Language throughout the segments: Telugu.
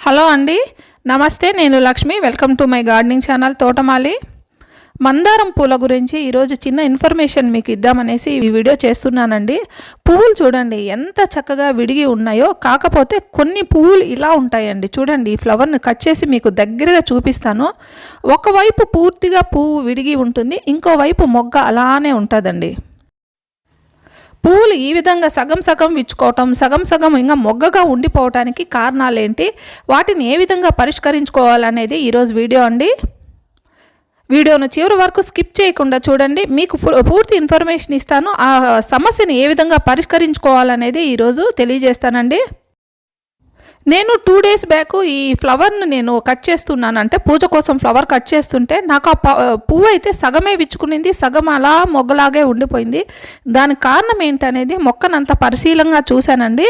హలో అండి, నమస్తే. నేను Lakshmi. Welcome to my gardening channel తోటమాలి. మందారం పూల గురించి ఈరోజు చిన్న ఇన్ఫర్మేషన్ మీకు ఇద్దామనేసి ఈ వీడియో చేస్తున్నానండి. పువ్వులు చూడండి ఎంత చక్కగా విడిగి ఉన్నాయో. కాకపోతే కొన్ని పువ్వులు ఇలా ఉంటాయండి. చూడండి, ఈ ఫ్లవర్ని కట్ చేసి మీకు దగ్గరగా చూపిస్తాను. ఒకవైపు పూర్తిగా పువ్వు విడిగి ఉంటుంది, ఇంకోవైపు మొగ్గ అలానే ఉంటుందండి. పువ్వులు ఈ విధంగా సగం సగం విచ్చుకోవటం, సగం సగం ఇంకా మొగ్గగా ఉండిపోవటానికి కారణాలేంటి, వాటిని ఏ విధంగా పరిష్కరించుకోవాలనేది ఈరోజు వీడియో అండి. వీడియోను చివరి వరకు స్కిప్ చేయకుండా చూడండి, మీకు పూర్తి ఇన్ఫర్మేషన్ ఇస్తాను. ఆ సమస్యను ఏ విధంగా పరిష్కరించుకోవాలనేది ఈరోజు తెలియజేస్తానండి. నేను 2 days బ్యాక్ ఈ ఫ్లవర్ను నేను కట్ చేస్తున్నాను, అంటే పూజ కోసం ఫ్లవర్ కట్ చేస్తుంటే నాకు ఆ పువ్వు అయితే సగమే విచ్చుకునింది, సగం అలా మొగ్గలాగే ఉండిపోయింది. దానికి కారణం ఏంటనేది మొక్కనంత పరిశీలంగా చూశానండి.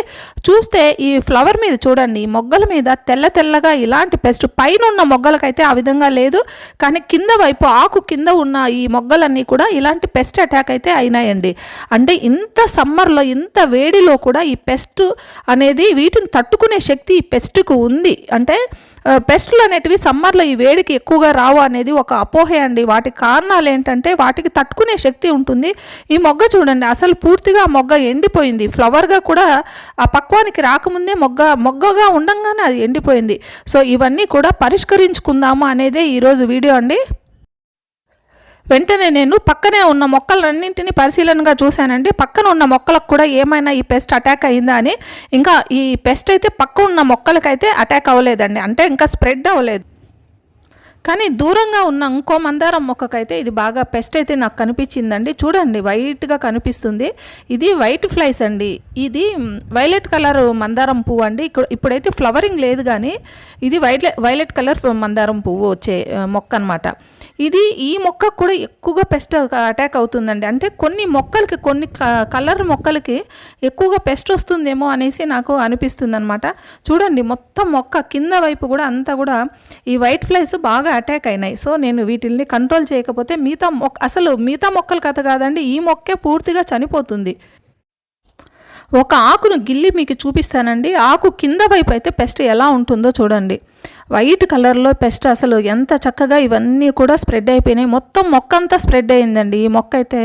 చూస్తే ఈ ఫ్లవర్ మీద చూడండి, ఈ మొగ్గల మీద తెల్ల తెల్లగా ఇలాంటి పెస్ట్ పైన ఉన్న మొగ్గలకైతే ఆ విధంగా లేదు, కానీ కింద వైపు ఆకు కింద ఉన్న ఈ మొగ్గలన్నీ కూడా ఇలాంటి పెస్ట్ అటాక్ అయితే అయినాయండి. అంటే ఇంత సమ్మర్లో ఇంత వేడిలో కూడా ఈ పెస్ట్ అనేది వీటిని తట్టుకునే శక్తి ఈ పెస్ట్కు ఉంది. అంటే పెస్టులు అనేటివి సమ్మర్లో ఈ వేడికి ఎక్కువగా రావు అనేది ఒక అపోహే అండి. వాటి కారణాలు ఏంటంటే వాటికి తట్టుకునే శక్తి ఉంటుంది. ఈ మొగ్గ చూడండి, అసలు పూర్తిగా మొగ్గ ఎండిపోయింది. ఫ్లవర్గా కూడా ఆ పక్వానికి రాకముందే మొగ్గగా ఉండంగానే అది ఎండిపోయింది. సో ఇవన్నీ కూడా పరిష్కరించుకుందాము అనేదే ఈరోజు వీడియో అండి. వెంటనే నేను పక్కనే ఉన్న మొక్కలన్నింటినీ పరిశీలనగా చూశానండి. పక్కన ఉన్న మొక్కలకు కూడా ఏమైనా ఈ పెస్ట్ అటాక్ అయిందా అని. ఇంకా ఈ పెస్ట్ అయితే పక్క ఉన్న మొక్కలకైతే అటాక్ అవ్వలేదండి, అంటే ఇంకా స్ప్రెడ్ అవ్వలేదు. కానీ దూరంగా ఉన్న ఇంకో మందారం మొక్కకైతే ఇది బాగా పెస్ట్ అయితే నాకు కనిపించిందండి. చూడండి, వైట్గా కనిపిస్తుంది. ఇది వైట్ ఫ్లైస్ అండి. ఇది వైలెట్ కలర్ మందారం పువ్వు అండి. ఇప్పుడైతే ఫ్లవరింగ్ లేదు, కానీ ఇది వైలెట్ కలర్ మందారం పువ్వు వచ్చే మొక్క అనమాట. ఈ మొక్కకు కూడా ఎక్కువగా పెస్ట్ అటాక్ అవుతుందండి. అంటే కొన్ని మొక్కలకి, కొన్ని కలర్ మొక్కలకి ఎక్కువగా పెస్ట్ వస్తుందేమో అనేసి నాకు అనిపిస్తుంది అనమాట. చూడండి, మొత్తం మొక్క కింద వైపు కూడా అంతా కూడా ఈ వైట్ ఫ్లైస్ బాగా అటాక్ అయినాయి. సో నేను వీటిల్ని కంట్రోల్ చేయకపోతే మిగతా మొక్కల కథ కాదండి, ఈ మొక్కే పూర్తిగా చనిపోతుంది. ఒక ఆకును గిల్లి మీకు చూపిస్తానండి. ఆకు కింద వైపు అయితే పెస్ట్ ఎలా ఉంటుందో చూడండి. వైట్ కలర్లో పెస్ట్ అసలు ఎంత చక్కగా ఇవన్నీ కూడా స్ప్రెడ్ అయిపోయినాయి. మొత్తం మొక్క అంతా స్ప్రెడ్ అయిందండి. ఈ మొక్క అయితే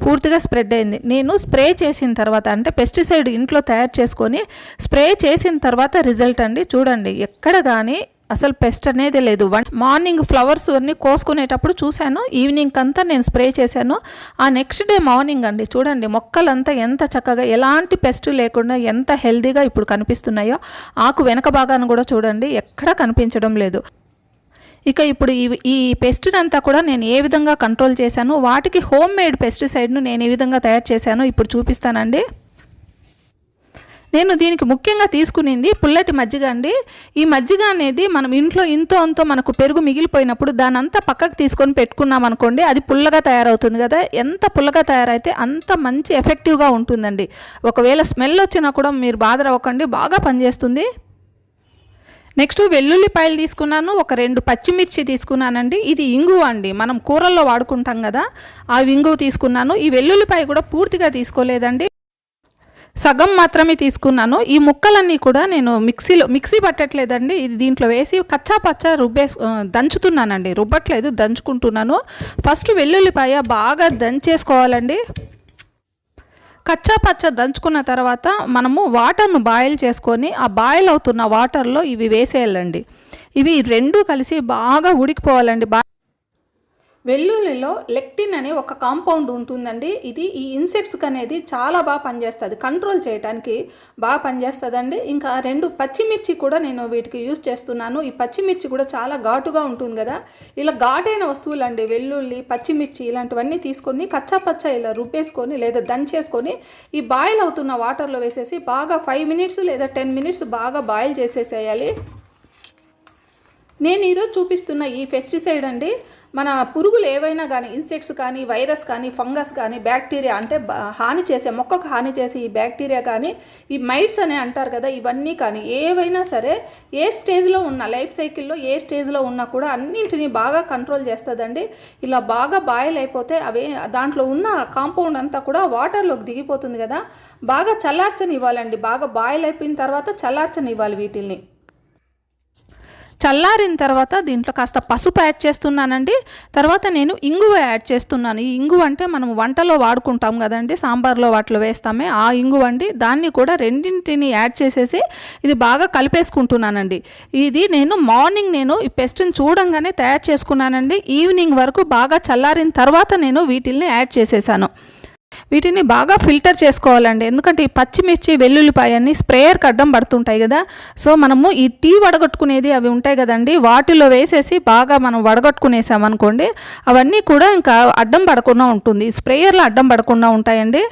పూర్తిగా స్ప్రెడ్ అయింది. నేను స్ప్రే చేసిన తర్వాత, అంటే పెస్టిసైడ్ ఇంట్లో తయారు చేసుకొని స్ప్రే చేసిన తర్వాత రిజల్ట్ అండి. చూడండి, ఎక్కడ కానీ అసలు పెస్ట్ అనేది లేదు. మార్నింగ్ ఫ్లవర్స్ అన్నీ కోసుకునేటప్పుడు చూశాను, ఈవినింగ్ అంతా నేను స్ప్రే చేశాను. ఆ నెక్స్ట్ డే మార్నింగ్ అండి, చూడండి మొక్కలంతా ఎంత చక్కగా ఎలాంటి పెస్ట్ లేకుండా ఎంత హెల్దీగా ఇప్పుడు కనిపిస్తున్నాయో. ఆకు వెనక భాగాన్ని కూడా చూడండి, ఎక్కడా కనిపించడం లేదు. ఇక ఇప్పుడు ఈ పెస్ట్ని అంతా కూడా నేను ఏ విధంగా కంట్రోల్ చేశాను, వాటికి హోమ్ మేడ్ పెస్టిసైడ్ను నేను ఏ విధంగా తయారు చేశానో ఇప్పుడు చూపిస్తానండి. నేను దీనికి ముఖ్యంగా తీసుకునింది పుల్లటి మజ్జిగ అండి. ఈ మజ్జిగ అనేది మనం ఇంట్లో అంతో మనకు పెరుగు మిగిలిపోయినప్పుడు దాని అంతా పక్కకు తీసుకొని పెట్టుకున్నాం అనుకోండి, అది పుల్లగా తయారవుతుంది కదా. ఎంత పుల్లగా తయారైతే అంత మంచి ఎఫెక్టివ్గా ఉంటుందండి. ఒకవేళ స్మెల్ వచ్చినా కూడా మీరు బాధరవ్వకండి, బాగా పనిచేస్తుంది. నెక్స్ట్ వెల్లుల్లిపాయలు తీసుకున్నాను, ఒక 2 పచ్చిమిర్చి తీసుకున్నానండి. ఇది ఇంగువ అండి, మనం కూరల్లో వాడుకుంటాం కదా, ఆ ఇంగువ తీసుకున్నాను. ఈ వెల్లుల్లిపాయ కూడా పూర్తిగా తీసుకోలేదండి, సగం మాత్రమే తీసుకున్నాను. ఈ ముక్కలన్నీ కూడా నేను మిక్సీ పట్టట్లేదండి, ఇది దీంట్లో వేసి కచ్చా పచ్చా దంచుతున్నానండి. రుబ్బట్లేదు, దంచుకుంటున్నాను. ఫస్ట్ వెల్లుల్లిపాయ బాగా దంచేసుకోవాలండి. కచ్చా పచ్చ దంచుకున్న తర్వాత మనము వాటర్ను బాయిల్ చేసుకొని ఆ బాయిల్ అవుతున్న వాటర్లో ఇవి వేసేయాలండి. ఇవి రెండు కలిసి బాగా ఉడికిపోవాలండి. వెల్లుల్లిలో లెక్టిన్ అనే ఒక కాంపౌండ్ ఉంటుందండి. ఇది ఈ ఇన్సెక్ట్స్కి అనేది చాలా బాగా పనిచేస్తుంది, కంట్రోల్ చేయడానికి బాగా పనిచేస్తుందండి. ఇంకా 2 పచ్చిమిర్చి కూడా నేను వీటికి యూజ్ చేస్తున్నాను. ఈ పచ్చిమిర్చి కూడా చాలా ఘాటుగా ఉంటుంది కదా. ఇలా ఘాటైన వస్తువులు అండి, వెల్లుల్లి, పచ్చిమిర్చి ఇలాంటివన్నీ తీసుకొని కచ్చా పచ్చ ఇలా రుబ్బేసుకొని లేదా దంచేసుకొని ఈ బాయిల్ అవుతున్న వాటర్లో వేసేసి బాగా 5 minutes లేదా 10 minutes బాగా బాయిల్ చేసేసేయాలి. నేను ఈరోజు చూపిస్తున్న ఈ పెస్టిసైడ్ అండి, మన పురుగులు ఏవైనా కానీ, ఇన్సెక్ట్స్ కానీ, వైరస్ కానీ, ఫంగస్ కానీ, బ్యాక్టీరియా అంటే మొక్కకు హాని చేసే ఈ బ్యాక్టీరియా కానీ, ఈ మైట్స్ అనే అంటారు కదా, ఇవన్నీ కానీ ఏవైనా సరే ఏ స్టేజ్లో ఉన్న లైఫ్ సైకిల్లో ఏ స్టేజ్లో ఉన్నా కూడా అన్నింటినీ బాగా కంట్రోల్ చేస్తుందండి. ఇలా బాగా బాయిల్ అయిపోతే దాంట్లో ఉన్న కాంపౌండ్ అంతా కూడా వాటర్లోకి దిగిపోతుంది కదా. బాగా చల్లార్చనివ్వాలండి. బాగా బాయిల్ అయిపోయిన తర్వాత చల్లార్చనివ్వాలి వీటిల్ని. చల్లారిన తర్వాత దీంట్లో కాస్త పసుపు యాడ్ చేస్తున్నానండి. తర్వాత నేను ఇంగువ యాడ్ చేస్తున్నాను. ఈ ఇంగువ అంటే మనం వంటలో వాడుకుంటాం కదండి, సాంబార్లో వాటిలో వేస్తామే ఆ ఇంగువ అండి. దాన్ని కూడా రెండింటిని యాడ్ చేసేసి ఇది బాగా కలిపేసుకుంటున్నానండి. ఇది నేను మార్నింగ్ ఈ పేస్ట్ని చూడంగానే తయారు చేసుకున్నానండి. ఈవినింగ్ వరకు బాగా చల్లారిన తర్వాత నేను వీటిల్ని యాడ్ చేసేసాను. వీటిని బాగా ఫిల్టర్ చేసుకోవాలండి, ఎందుకంటే ఈ పచ్చిమిర్చి వెల్లుల్లిపాయ అన్నీ స్ప్రేయర్కి అడ్డం పడుతుంటాయి కదా. సో మనము ఈ టీ వడగొట్టుకునేది అవి ఉంటాయి కదండి, వాటిలో వేసేసి బాగా మనం వడగొట్టుకునేసామనుకోండి అవన్నీ కూడా ఇంకా అడ్డం పడకుండా ఉంటుంది, స్ప్రేయర్లో అడ్డం పడకుండా ఉంటాయండి.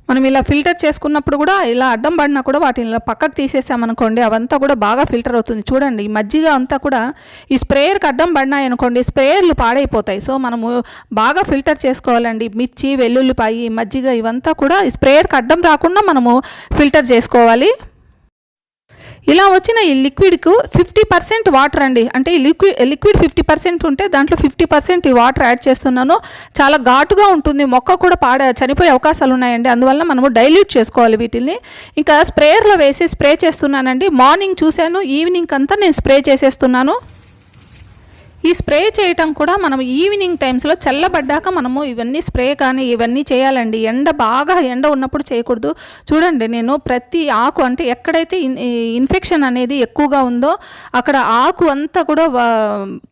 మనం ఇలా ఫిల్టర్ చేసుకున్నప్పుడు కూడా ఇలా అడ్డం పడినా కూడా వాటిని ఇలా పక్కకు తీసేసామనుకోండి అవంతా కూడా బాగా ఫిల్టర్ అవుతుంది. చూడండి ఈ మజ్జిగ అంతా కూడా ఈ స్ప్రేయర్కి అడ్డం పడినాయి అనుకోండి స్ప్రేయర్లు పాడైపోతాయి. సో మనము బాగా ఫిల్టర్ చేసుకోవాలండి. మిర్చి వెల్లుల్లిపాయి మజ్జిగ ఇవంతా కూడా ఈ స్ప్రేయర్కి అడ్డం రాకుండా మనము ఫిల్టర్ చేసుకోవాలి. ఇలా వచ్చిన ఈ లిక్విడ్కు 50% వాటర్ అండి, అంటే ఈ లిక్విడ్ 50% ఉంటే దాంట్లో 50% ఈ వాటర్ యాడ్ చేస్తున్నాను. చాలా ఘాటుగా ఉంటుంది, మొక్క కూడా చనిపోయే అవకాశాలు ఉన్నాయండి. అందువల్ల మనము డైల్యూట్ చేసుకోవాలి వీటిని. ఇంకా స్ప్రేయర్లో వేసి స్ప్రే చేస్తున్నానండి. మార్నింగ్ చూశాను, ఈవినింగ్ అంతా నేను స్ప్రే చేసేస్తున్నాను. ఈ స్ప్రే చేయటం కూడా మనం ఈవినింగ్ టైమ్స్లో చల్లబడ్డాక మనము ఇవన్నీ స్ప్రే కానీ ఇవన్నీ చేయాలండి. బాగా ఎండ ఉన్నప్పుడు చేయకూడదు. చూడండి నేను ప్రతి ఆకు అంటే ఎక్కడైతే ఇన్ఫెక్షన్ అనేది ఎక్కువగా ఉందో అక్కడ ఆకు అంతా కూడా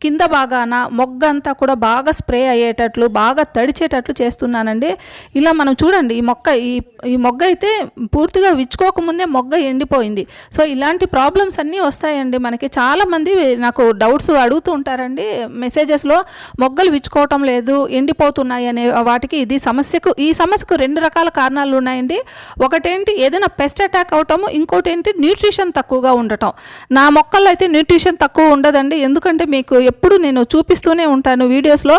కింద భాగాన మొగ్గ అంతా కూడా బాగా స్ప్రే అయ్యేటట్లు బాగా తడిచేటట్లు చేస్తున్నానండి. ఇలా మనం చూడండి ఈ మొగ్గ అయితే పూర్తిగా విచ్చుకోకముందే మొగ్గ ఎండిపోయింది. సో ఇలాంటి ప్రాబ్లమ్స్ అన్నీ వస్తాయండి మనకి. చాలామంది నాకు డౌట్స్ అడుగుతూ ఉంటారండి మెసేజెస్లో, మొగ్గలు విచ్చుకోవటం లేదు, ఎండిపోతున్నాయి అనే వాటికి ఈ సమస్యకు 2 రకాల కారణాలు ఉన్నాయండి. ఒకటేంటి ఏదైనా పెస్ట్ అటాక్ అవటము, ఇంకోటి ఏంటి న్యూట్రిషన్ తక్కువగా ఉండటం. నా మొక్కల్లో అయితే న్యూట్రిషన్ తక్కువ ఉండదండి, ఎందుకంటే మీకు ఎప్పుడు నేను చూపిస్తూనే ఉంటాను వీడియోస్లో,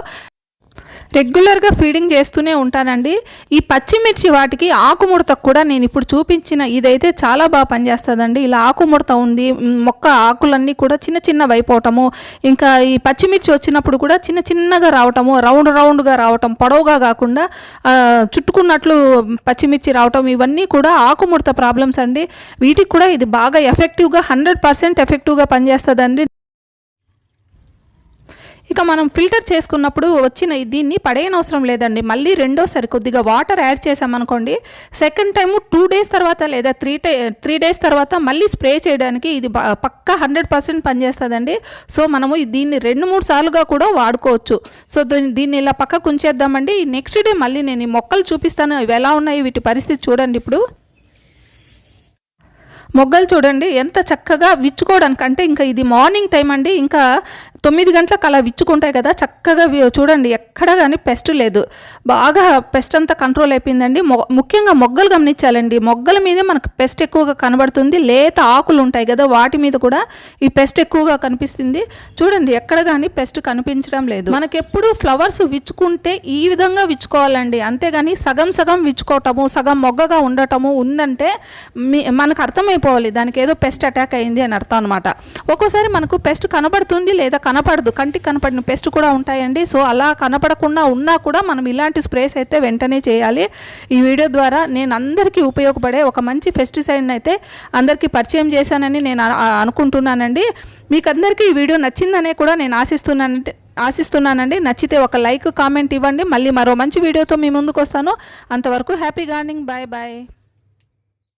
రెగ్యులర్గా ఫీడింగ్ చేస్తూనే ఉంటానండి. ఈ పచ్చిమిర్చి వాటికి ఆకుముడతకు కూడా నేను ఇప్పుడు చూపించిన ఇదైతే చాలా బాగా పనిచేస్తుందండి. ఇలా ఆకుముడత ఉంది, మొక్క ఆకులన్నీ కూడా చిన్నవి అయిపోవటము, ఇంకా ఈ పచ్చిమిర్చి వచ్చినప్పుడు కూడా చిన్నగా రావటము, రౌండ్గా రావటం, పొడవుగా కాకుండా చుట్టుకున్నట్లు పచ్చిమిర్చి రావటం, ఇవన్నీ కూడా ఆకుముడత ప్రాబ్లమ్స్ అండి. వీటికి కూడా ఇది బాగా ఎఫెక్టివ్గా 100% ఎఫెక్టివ్గా పనిచేస్తుందండి. ఇక మనం ఫిల్టర్ చేసుకున్నప్పుడు వచ్చిన దీన్ని పడేయనవసరం లేదండి. మళ్ళీ రెండోసారి కొద్దిగా వాటర్ యాడ్ చేసామనుకోండి, సెకండ్ టైము 2 days తర్వాత లేదా 3 days తర్వాత మళ్ళీ స్ప్రే చేయడానికి ఇది పక్కా 100% పనిచేస్తుందండి. సో మనము దీన్ని 2-3 సార్లుగా కూడా వాడుకోవచ్చు. సో దీన్ని ఇలా పక్కకు ఉంచేద్దామండి. నెక్స్ట్ డే మళ్ళీ నేను ఈ మొక్కలు చూపిస్తాను, ఇవి ఎలా ఉన్నాయి వీటి పరిస్థితి చూడండి. ఇప్పుడు మొగ్గలు చూడండి ఎంత చక్కగా విచ్చుకోవడానికి, అంటే ఇంకా ఇది మార్నింగ్ టైం అండి, ఇంకా 9 గంటలకు అలా విచ్చుకుంటాయి కదా, చక్కగా చూడండి ఎక్కడ కానీ పెస్ట్ లేదు, బాగా పెస్ట్ అంతా కంట్రోల్ అయిపోయిందండి. ముఖ్యంగా మొగ్గలు గమనించాలండి, మొగ్గల మీదే మనకు పెస్ట్ ఎక్కువగా కనబడుతుంది. లేత ఆకులు ఉంటాయి కదా వాటి మీద కూడా ఈ పెస్ట్ ఎక్కువగా కనిపిస్తుంది. చూడండి ఎక్కడ కానీ పెస్ట్ కనిపించడం లేదు. మనకెప్పుడు ఫ్లవర్స్ విచ్చుకుంటే ఈ విధంగా విచ్చుకోవాలండి, అంతేగాని సగం విచ్చుకోవటము సగం మొగ్గగా ఉండటము ఉందంటే మనకు అర్థమైపోతుంది దానికి ఏదో పెస్ట్ అటాక్ అయింది అని అర్థం అనమాట. ఒక్కోసారి మనకు పెస్ట్ కనబడుతుంది లేదా కనపడదు, కంటికి కనపడిన పెస్ట్ కూడా ఉంటాయండి. సో అలా కనపడకుండా ఉన్నా కూడా మనం ఇలాంటి స్ప్రేస్ అయితే వెంటనే చేయాలి. ఈ వీడియో ద్వారా నేను అందరికీ ఉపయోగపడే ఒక మంచి పెస్టిసైడ్ని అయితే అందరికీ పరిచయం చేశానని నేను అనుకుంటున్నానండి. మీకు అందరికీ ఈ వీడియో నచ్చిందనే కూడా నేను ఆశిస్తున్నానండి. నచ్చితే ఒక లైక్ కామెంట్ ఇవ్వండి. మళ్ళీ మరో మంచి వీడియోతో మీ ముందుకు వస్తాను. అంతవరకు హ్యాపీ గార్డెనింగ్. బాయ్.